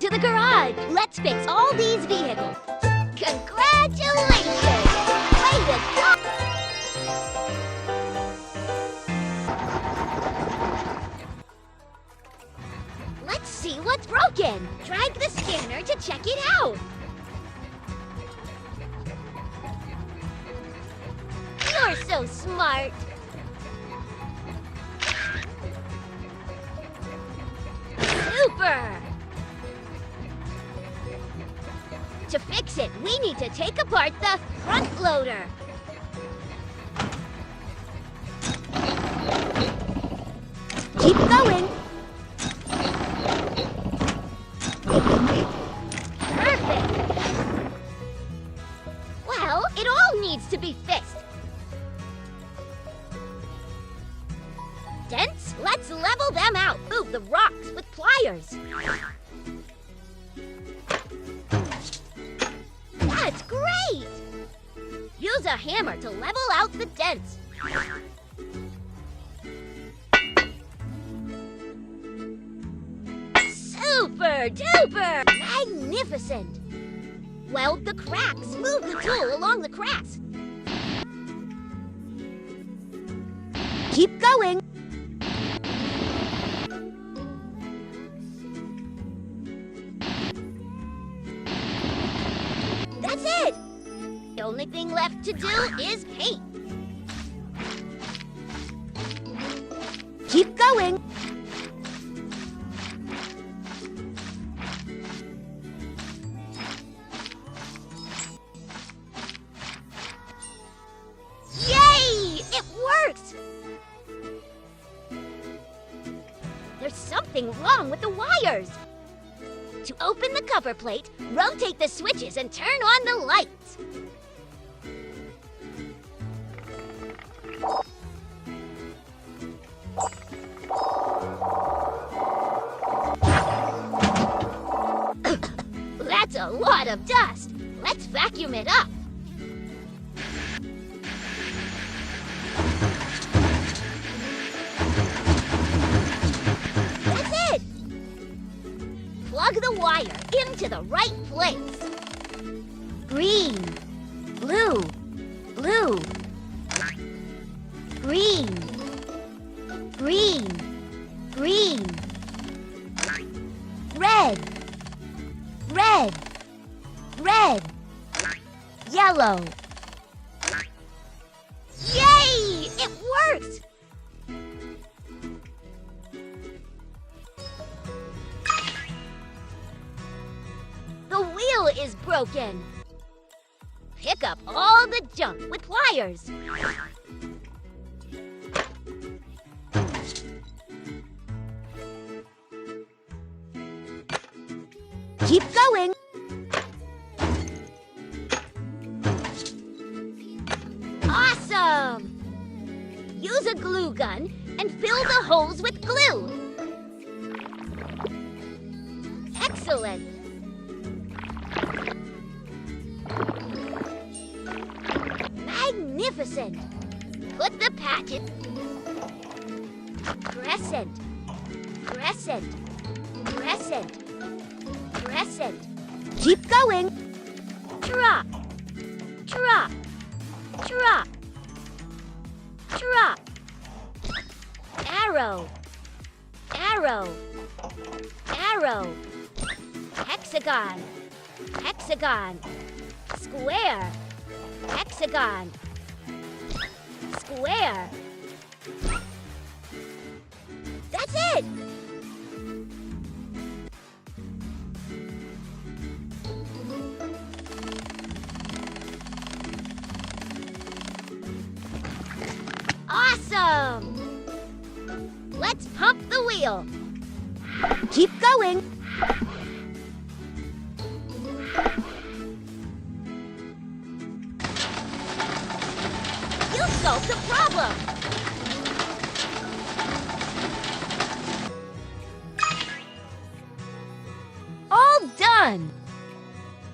to the garage. Let's fix all these vehicles. Congratulations! Way to go! Let's see what's broken. Drag the scanner to check it out. You're so smart. Super! To fix it, we need to take apart the front loader. Keep going. Perfect. Well, it all needs to be fixed. Dents, let's level them out. Move the rocks with pliers. That's great! Use a hammer to level out the dents. Super duper! Magnificent! Weld the cracks. Move the tool along the cracks. Keep going. That's it! The only thing left to do is paint. Keep going. Yay! It works! There's something wrong with the wires. To open the cover plate, rotate the switches and turn on the lights. That's a lot of dust. Let's vacuum it up. Plug the wire into the right place. Green, blue, blue. Green, green, green. Red, red, red. Yellow. Yay! It works! The wheel is broken. Pick up all the junk with pliers. Keep going. Awesome! Use a glue gun and fill the holes with glue. Excellent! Magnificent! Put the patches. Crescent. Crescent. Crescent. Crescent. Keep going. Drop. Drop. Drop. Drop. Arrow. Arrow. Arrow. Hexagon. Hexagon. Square. Hexagon. Square. That's it! Awesome! Let's pump the wheel. Keep going. You solved the problem. All done.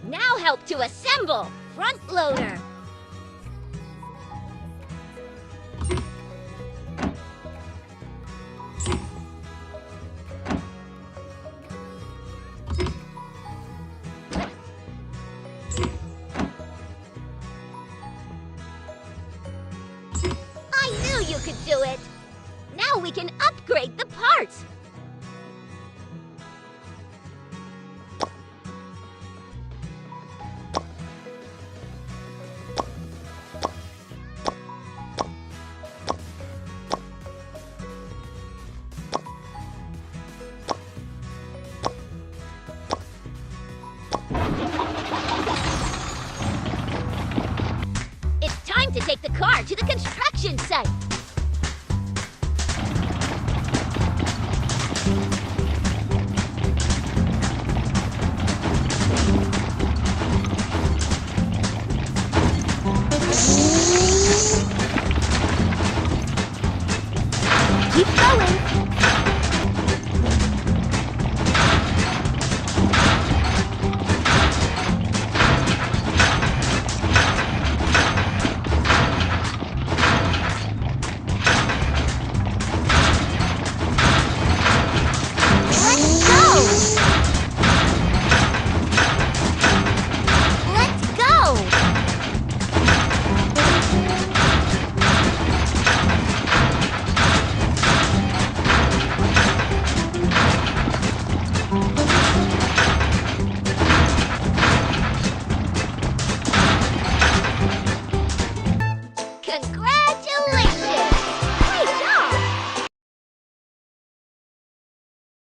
Now help to assemble front loader. you could do it! Now we can upgrade the parts! It's time to take the car to the construction site! Keep going!